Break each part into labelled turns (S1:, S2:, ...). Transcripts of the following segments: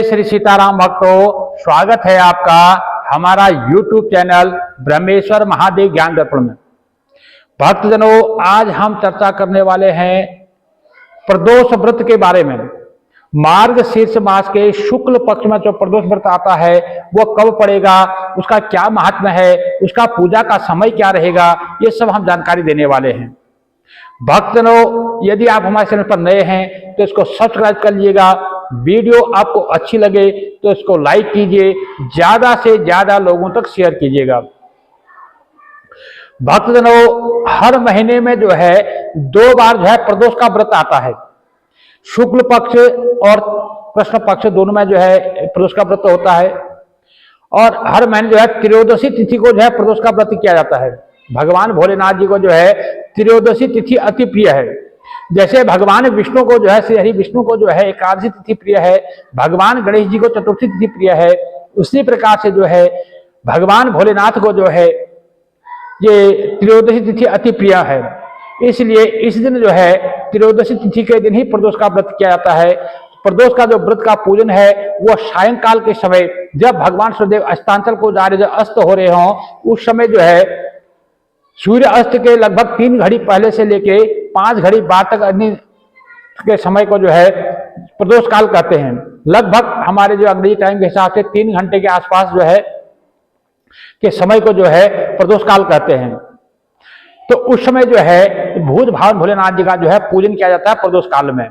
S1: जय श्री सीताराम भक्तों, स्वागत है आपका हमारा YouTube चैनल ब्रह्मेश्वर महादेव ज्ञान दर्पण में। भक्तजनों, आज हम चर्चा करने वाले हैं प्रदोष व्रत के बारे में। मार्गशीर्ष मास के शुक्ल पक्ष में जो प्रदोष व्रत आता है वो कब पड़ेगा, उसका क्या महात्म्य है, उसका पूजा का समय क्या रहेगा, ये सब हम जानकारी देने वाले हैं। भक्तजनों, यदि आप हमारे चैनल पर नए हैं तो इसको सब्सक्राइब कर लीजिएगा। वीडियो आपको अच्छी लगे तो इसको लाइक कीजिए, ज्यादा से ज्यादा लोगों तक शेयर कीजिएगा। भक्तजनों, हर महीने में जो है 2 बार जो है प्रदोष का व्रत आता है। शुक्ल पक्ष और कृष्ण पक्ष दोनों में जो है प्रदोष का व्रत होता है। और हर महीने जो है त्रयोदशी तिथि को जो है प्रदोष का व्रत किया जाता है। भगवान भोलेनाथ जी को जो है त्रयोदशी तिथि अति प्रिय है। जैसे भगवान विष्णु को जो है श्री हरि विष्णु को जो है एकादशी तिथि प्रिय है, भगवान गणेश जी को चतुर्थी तिथि प्रिय है, उसी प्रकार से जो है भगवान भोलेनाथ को जो है ये त्रयोदशी तिथि अति प्रिय है। इसलिए इस दिन जो है त्रयोदशी तिथि के दिन ही प्रदोष का व्रत किया जाता है। प्रदोष का जो व्रत का पूजन है वो सायंकाल के समय, जब भगवान सूर्यदेव अस्तांचल को जा रहे, जब अस्त हो रहे हों, उस समय जो है सूर्य अस्त के लगभग 3 घड़ी पहले से लेके 5 घड़ी बाद तक अग्नि के समय को जो है प्रदोष काल कहते हैं। लगभग हमारे जो अंग्रेजी टाइम के हिसाब से 3 घंटे के आसपास जो है के समय को जो है प्रदोष काल कहते हैं। तो उस समय जो है भूत भावन भोलेनाथ जी का जो है पूजन किया जाता है प्रदोष काल में।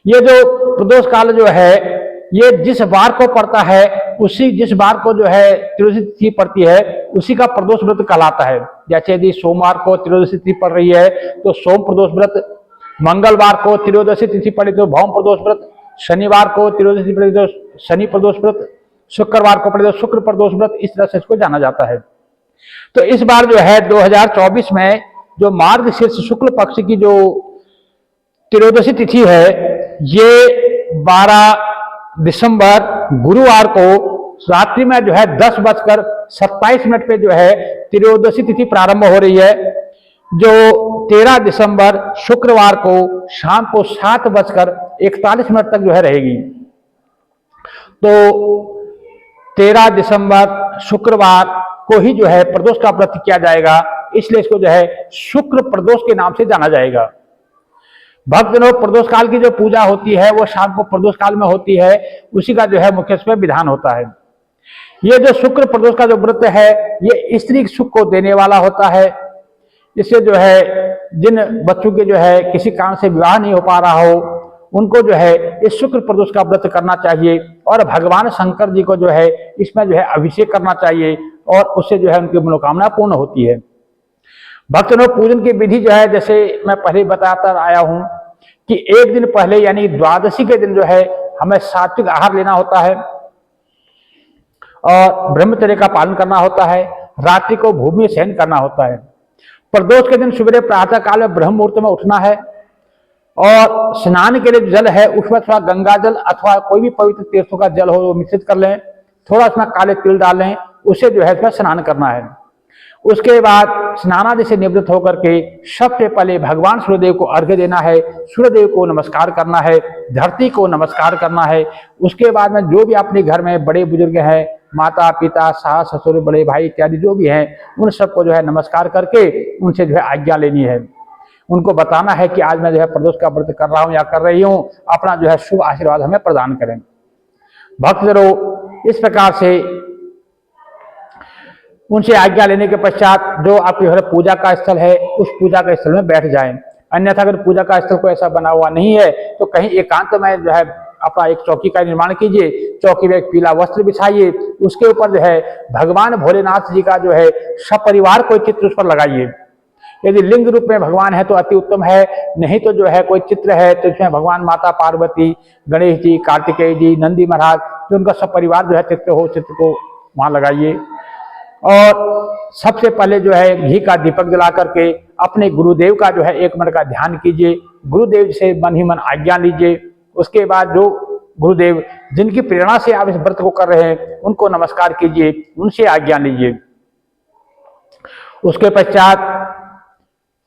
S1: ये जो प्रदोष काल जो है ये जिस बार को पड़ता है, जिस बार को जो है त्रयोदशी तिथि पड़ती है उसी का प्रदोष व्रत कहलाता है। जैसे यदि सोमवार को त्रयोदशी तिथि पड़ रही है तो सोम प्रदोष व्रत, मंगलवार को त्रयोदशी तिथि पड़ी तो भौम प्रदोष व्रत, शनिवार को त्रयोदशी तिथि पड़ी तो शनि प्रदोष व्रत, शुक्रवार को पड़े तो शुक्र प्रदोष व्रत, इस तरह से इसको जाना जाता है। तो इस बार जो है 2024 में जो मार्गशीर्ष शुक्ल पक्ष की जो त्रयोदशी तिथि है ये 12 दिसंबर गुरुवार को रात्रि में जो है 10:27 पे जो है त्रयोदशी तिथि प्रारंभ हो रही है, जो 13 दिसंबर शुक्रवार को शाम को 7:41 तक जो है रहेगी। तो 13 दिसंबर शुक्रवार को ही जो है प्रदोष का व्रत किया जाएगा, इसलिए इसको जो है शुक्र प्रदोष के नाम से जाना जाएगा। भक्तजनों, प्रदोष काल की जो पूजा होती है वो शाम को प्रदोष काल में होती है, उसी का जो है मुख्य इसमें विधान होता है। ये जो शुक्र प्रदोष का जो व्रत है ये स्त्री सुख को देने वाला होता है। इससे जो है जिन बच्चों के जो है किसी कारण से विवाह नहीं हो पा रहा हो उनको जो है इस शुक्र प्रदोष का व्रत करना चाहिए और भगवान शंकर जी को जो है इसमें जो है अभिषेक करना चाहिए और उससे जो है उनकी मनोकामना पूर्ण होती है। भक्तों, पूजन की विधि जो है जैसे मैं पहले बताता आया हूं कि एक दिन पहले यानी द्वादशी के दिन जो है हमें सात्विक आहार लेना होता है और ब्रह्मचर्य का पालन करना होता है। रात्रि को भूमि शयन करना होता है। प्रदोष के दिन सुबह प्रातः काल में ब्रह्म मुहूर्त में उठना है और स्नान के लिए जल है उसमें थोड़ा गंगा जल अथवा कोई भी पवित्र तीर्थों का जल हो वो मिश्रित कर लें, थोड़ा उसमें काले तिल डालें, उसे जो है इसमें स्नान करना है। उसके बाद स्नानादि से निवृत्त होकर के सबसे पहले भगवान सूर्यदेव को अर्घ्य देना है, सूर्यदेव को नमस्कार करना है, धरती को नमस्कार करना है। उसके बाद में जो भी अपने घर में बड़े बुजुर्ग हैं, माता पिता सास ससुर बड़े भाई इत्यादि जो भी हैं, उन सबको जो है नमस्कार करके उनसे जो है आज्ञा लेनी है। उनको बताना है कि आज मैं जो है प्रदोष का व्रत कर रहा हूँ या कर रही हूँ, अपना जो है शुभ आशीर्वाद हमें प्रदान करें। भक्तजनों, इस प्रकार से उनसे आज्ञा लेने के पश्चात जो आपके घर पूजा का स्थल है उस पूजा के स्थल में बैठ जाएं। अन्यथा अगर पूजा का स्थल कोई ऐसा बना हुआ नहीं है तो कहीं एकांत में जो है अपना एक चौकी का निर्माण कीजिए। चौकी में एक पीला वस्त्र बिछाइए, उसके ऊपर जो है भगवान भोलेनाथ जी का जो है सपरिवार कोई चित्र उस पर लगाइए। यदि लिंग रूप में भगवान है तो अति उत्तम है, नहीं तो जो है कोई चित्र है तो इसमें भगवान माता पार्वती, गणेश जी, कार्तिकेय जी, नंदी महाराज, जो उनका सपरिवार जो है चित्र हो, चित्र को वहां लगाइए। और सबसे पहले जो है घी का दीपक जला करके अपने गुरुदेव का जो है 1 मिनट का ध्यान कीजिए, गुरुदेव से मन ही मन आज्ञा लीजिए। उसके बाद जो गुरुदेव जिनकी प्रेरणा से आप इस व्रत को कर रहे हैं उनको नमस्कार कीजिए, उनसे आज्ञा लीजिए। उसके पश्चात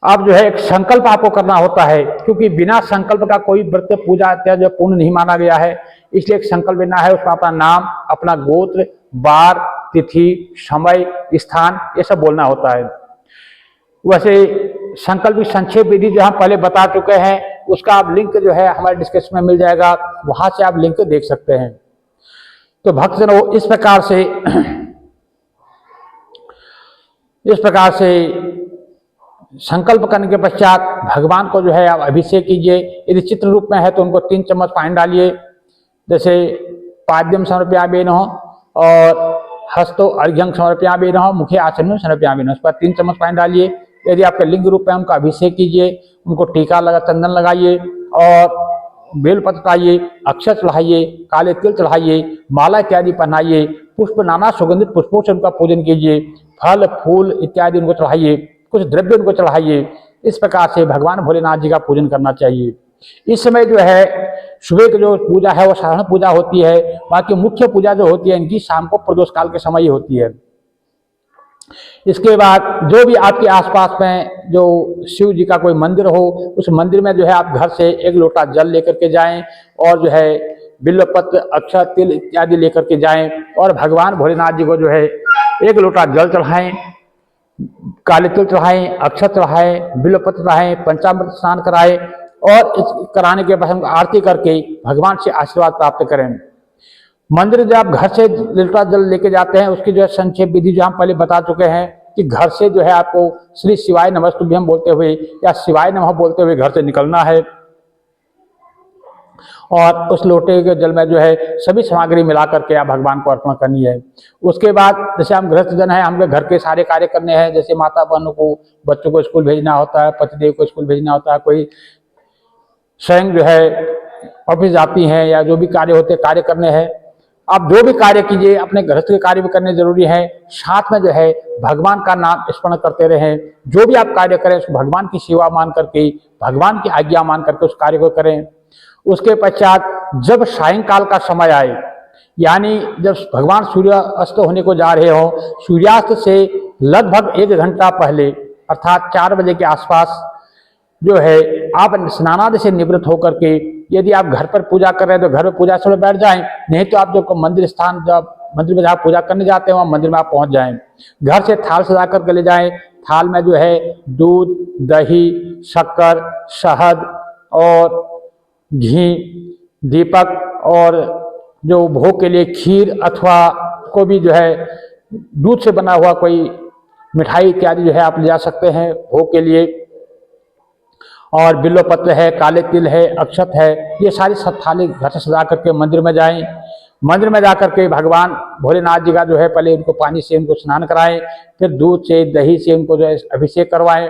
S1: अब जो है एक संकल्प आपको करना होता है, क्योंकि बिना संकल्प का कोई व्रत पूजा इत्यादि पूर्ण नहीं माना गया है। इसलिए एक संकल्प लेना है, उसमें अपना नाम, अपना गोत्र, वार, तिथि, समय, स्थान, ये सब बोलना होता है। वैसे संकल्प की संक्षेप विधि जो हम पहले बता चुके हैं, उसका आप लिंक जो है हमारे डिस्क्रिप्शन में मिल जाएगा, वहां से आप लिंक देख सकते हैं। तो भक्तजनों, इस प्रकार से संकल्प करने के पश्चात भगवान को जो है आप अभिषेक कीजिए। यदि चित्र रूप में है तो उनको 3 चम्मच पानी डालिए, जैसे पाद्यम समर्पयामिनः और हस्तो अर्घ्यं समर्पयामिनः, मुखे आचमनं समर्पयामिनः, उस पर 3 चम्मच पानी डालिए। यदि आपके लिंग रूप में उनका अभिषेक कीजिए, उनको टीका लगा, चंदन लगाइए और बेलपत्र चढ़ाइए, अक्षर चढ़ाइए, काले तिल चढ़ाइए, माला इत्यादि पहनाइए, पुष्प, नाना सुगंधित पुष्पों से उनका पूजन कीजिए, फल फूल इत्यादि उनको चढ़ाइए, कुछ द्रव्य उनको चढ़ाइए। इस प्रकार से भगवान भोलेनाथ जी का पूजन करना चाहिए। इस समय जो है सुबह की जो पूजा है वो साधारण पूजा होती है, बाकी मुख्य पूजा जो होती है इनकी शाम को प्रदोष काल के समय ही होती है। इसके बाद जो भी आपके आसपास में जो शिव जी का कोई मंदिर हो, उस मंदिर में जो है आप घर से 1 लोटा जल लेकर के जाएं और जो है बिल्वपत्र, अक्षर, तिल इत्यादि लेकर के जाएं और भगवान भोलेनाथ जी को जो है 1 लोटा जल चढ़ाएं, काले तिल चढ़ाएं, अक्षर चढ़ाएं, बिल्वपत्र चढ़ाएं, पंचामृत स्नान कराएं और इस कराने के बाद हम आरती करके भगवान से आशीर्वाद प्राप्त करें। मंदिर जब आप घर से लोटा जल लेके जाते हैं, उसकी जो है संक्षेप विधि जो हम पहले बता चुके हैं कि घर से जो है आपको श्री शिवाय नमस्तुभ्यम बोलते हुए या शिवाय नमः बोलते हुए घर से निकलना है और उस लोटे के जल में जो है सभी सामग्री मिला करके आप भगवान को अर्पण करनी है। उसके बाद जैसे हम गृहस्थ जन है, हमें घर के सारे कार्य करने हैं, जैसे माता बहनों को, बच्चों को स्कूल भेजना होता है, पतिदेव को स्कूल भेजना होता है, कोई स्वयं जो है ऑफिस जाती हैं या जो भी कार्य होते हैं कार्य करने हैं। आप जो भी कार्य कीजिए अपने गृहस्थ के कार्य भी करने जरूरी है, साथ में जो है भगवान का नाम स्मरण करते रहें। जो भी आप कार्य करें उसको भगवान की सेवा मान करके, भगवान की आज्ञा मान करके उस कार्य को करें। उसके पश्चात जब सायंकाल का समय आए, यानी जब भगवान सूर्य अस्त होने को जा रहे हो, सूर्यास्त से लगभग 1 घंटा पहले अर्थात 4 बजे के आसपास जो है आप स्नानादि से निवृत्त होकर के, यदि आप घर पर पूजा कर रहे हैं तो घर में पूजा स्थल बैठ जाएं, नहीं तो आप जो मंदिर स्थान, जब मंदिर में जहाँ पूजा करने जाते हैं वहाँ मंदिर में आप पहुँच जाएं। घर से थाल सजा करके ले जाएं। थाल में जो है दूध, दही, शक्कर, शहद और घी, दीपक और जो भोग के लिए खीर अथवा को भी जो है दूध से बना हुआ कोई मिठाई इत्यादि जो है आप ले जा सकते हैं भोग के लिए। और बिल्वपत्र है, काले तिल है, अक्षत है, ये सारी सब थाली घर से सजा करके मंदिर में जाएं। मंदिर में जाकर के भगवान भोलेनाथ जी का जो है पहले उनको पानी से उनको स्नान कराएं, फिर दूध से, दही से उनको जो है अभिषेक करवाएं।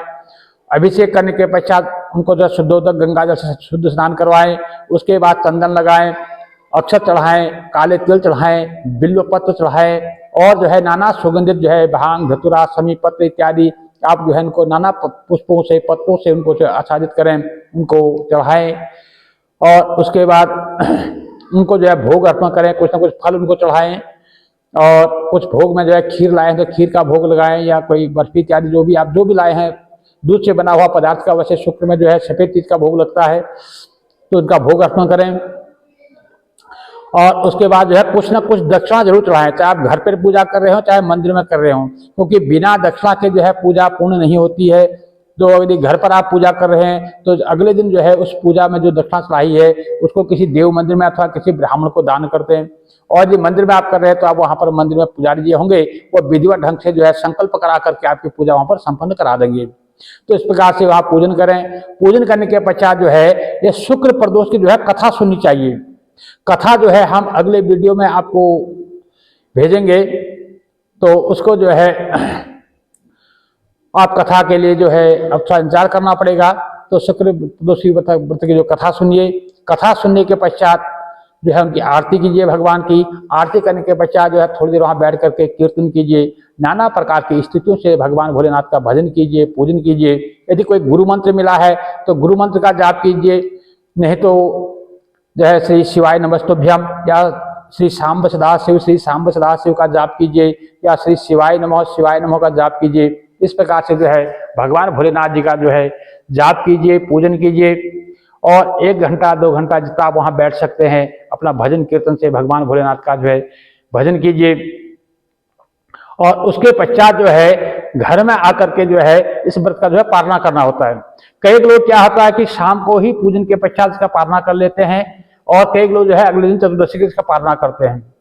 S1: अभिषेक करने के पश्चात उनको जो शुद्धोदक गंगा जल से शुद्ध स्नान करवाएं। उसके बाद चंदन लगाएं, अक्षत चढ़ाएं, काले तिल चढ़ाएं, बिल्वपत्र चढ़ाएं और जो है नाना सुगंधित जो है भांग, धतूरा, समी पत्र इत्यादि आप जो है इनको नाना पुष्पों से, पत्रों से उनको आच्छादित करें, उनको चढ़ाएं और उसके बाद उनको जो है भोग अर्पण करें। कुछ ना कुछ फल उनको चढ़ाएं और कुछ भोग में जो है खीर लाए हैं तो खीर का भोग लगाएं या कोई बर्फी इत्यादि जो भी आप जो भी लाए हैं दूध से बना हुआ पदार्थ का। वैसे शुक्र में जो है सफेद चीज का भोग लगता है तो उनका भोग अर्पण करें और उसके बाद जो है कुछ ना कुछ दक्षिणा जरूर चढ़ाएं, चाहे आप घर पर पूजा कर रहे हो चाहे मंदिर में कर रहे हो, क्योंकि बिना दक्षिणा के जो है पूजा पूर्ण नहीं होती है। तो यदि घर पर आप पूजा कर रहे हैं तो अगले दिन जो है उस पूजा में जो दक्षिणा चढ़ाई है उसको किसी देव मंदिर में अथवा किसी ब्राह्मण को दान करते हैं। और यदि मंदिर में आप कर रहे हैं तो आप वहाँ पर मंदिर में पुजारी जी होंगे, वो विधिवत ढंग से जो है संकल्प करा करके आपकी पूजा वहाँ पर संपन्न करा देंगे। तो इस प्रकार से आप पूजन करें। पूजन करने के पश्चात जो है ये शुक्र प्रदोष की जो है कथा सुननी चाहिए। कथा जो है हम अगले वीडियो में आपको भेजेंगे, तो उसको जो है आप कथा के लिए जो है अच्छा इंतजार करना पड़ेगा। तो शुक्र प्रदोषी व्रत की जो कथा सुनिए। कथा सुनने के पश्चात जो है उनकी आरती कीजिए। भगवान की आरती करने के पश्चात जो है थोड़ी देर वहाँ बैठ करके कीर्तन कीजिए, नाना प्रकार की स्थितियों से भगवान भोलेनाथ का भजन कीजिए, पूजन कीजिए। यदि कोई गुरु मंत्र मिला है तो गुरु मंत्र का जाप कीजिए, नहीं तो जो है श्री शिवाय नमस्तुभ्यम या श्री सांब सदाशिव, श्री सांब सदाशिव का जाप कीजिए या श्री शिवाय नमः का जाप कीजिए। इस प्रकार से जो है भगवान भोलेनाथ जी का जो है जाप कीजिए, पूजन कीजिए और 1 घंटा 2 घंटा जितना आप वहां बैठ सकते हैं अपना भजन कीर्तन से भगवान भोलेनाथ का जो है भजन कीजिए। और उसके पश्चात जो है घर में आकर के जो है इस व्रत का जो है पालना करना होता है। कई लोग क्या होता है कि शाम को ही पूजन के पश्चात इसका पालना कर लेते हैं और कई लोग जो है अगले दिन चतुर्दशी के इसका पालना करते हैं।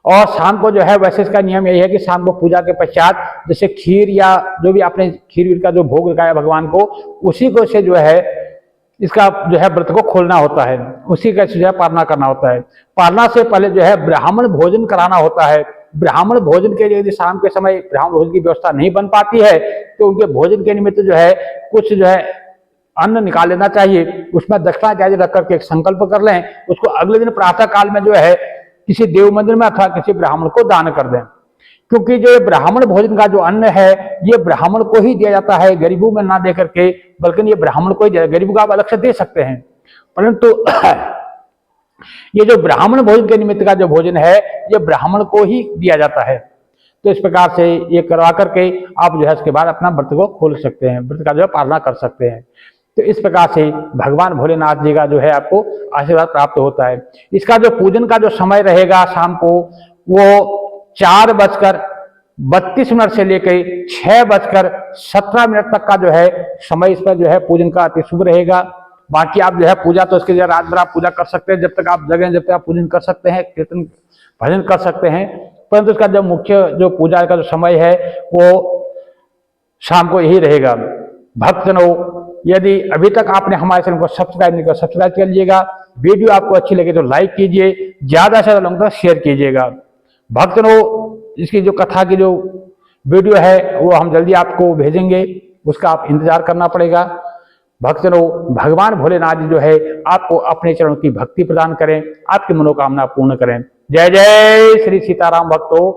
S1: और शाम को जो है वैसे इसका नियम यही है कि शाम को पूजा के पश्चात जैसे खीर या जो भी आपने खीर का जो भोग लगाया भगवान को, उसी को से जो है इसका जो है व्रत को खोलना होता है, उसी का जो है पालना करना होता है। पालना से पहले जो है ब्राह्मण भोजन कराना होता है। ब्राह्मण भोजन के लिए यदि शाम के समय ब्राह्मण भोजन की व्यवस्था नहीं बन पाती है तो उनके भोजन के निमित्त जो है कुछ जो है अन्न निकाल लेना चाहिए, उसमें दक्षिणा इत्यादि रख करके एक संकल्प कर लें, उसको अगले दिन प्रातः काल में जो है किसी देव मंदिर में अथवा किसी ब्राह्मण को दान कर दें। क्योंकि जो ब्राह्मण भोजन का जो अन्न है ये ब्राह्मण को ही दिया जाता है, गरीबों में ना दे करके, बल्कि ये ब्राह्मण को ही दिया। गरीबों को आप अलग से दे सकते हैं, परंतु ये जो ब्राह्मण भोजन के निमित्त का जो भोजन है ये ब्राह्मण को ही दिया जाता है। तो इस प्रकार से ये करवा करके आप जो है उसके बाद अपना व्रत को खोल सकते हैं, व्रत का जो है पालना कर सकते हैं। तो इस प्रकार से भगवान भोलेनाथ जी का जो है आपको आशीर्वाद प्राप्त होता है। इसका जो पूजन का जो समय रहेगा शाम को वो 4:32 से लेकर 6:17 तक का जो है समय इस पर जो है पूजन का अति शुभ रहेगा। बाकी आप जो है पूजा तो इसके लिए रात भर आप पूजा कर सकते हैं, जब तक आप जगह जब तक आप पूजन कर सकते हैं, कीर्तन भजन कर सकते हैं, परंतु इसका जो मुख्य जो पूजा का जो समय है वो शाम को यही रहेगा। भक्तजनों, यदि अभी तक आपने हमारे चैनल को सब्सक्राइब नहीं किया सब्सक्राइब कर लीजिएगा। वीडियो आपको अच्छी लगे तो लाइक कीजिए, ज्यादा से ज्यादा लोगों तक शेयर कीजिएगा। भक्तजनों, इसकी जो कथा की जो वीडियो है वो हम जल्दी आपको भेजेंगे, उसका आप इंतजार करना पड़ेगा। भक्तजनों, भगवान भोलेनाथ जी जो है आपको अपने चरणों की भक्ति प्रदान करें, आपकी मनोकामना पूर्ण करें। जय जय श्री सीताराम भक्तों।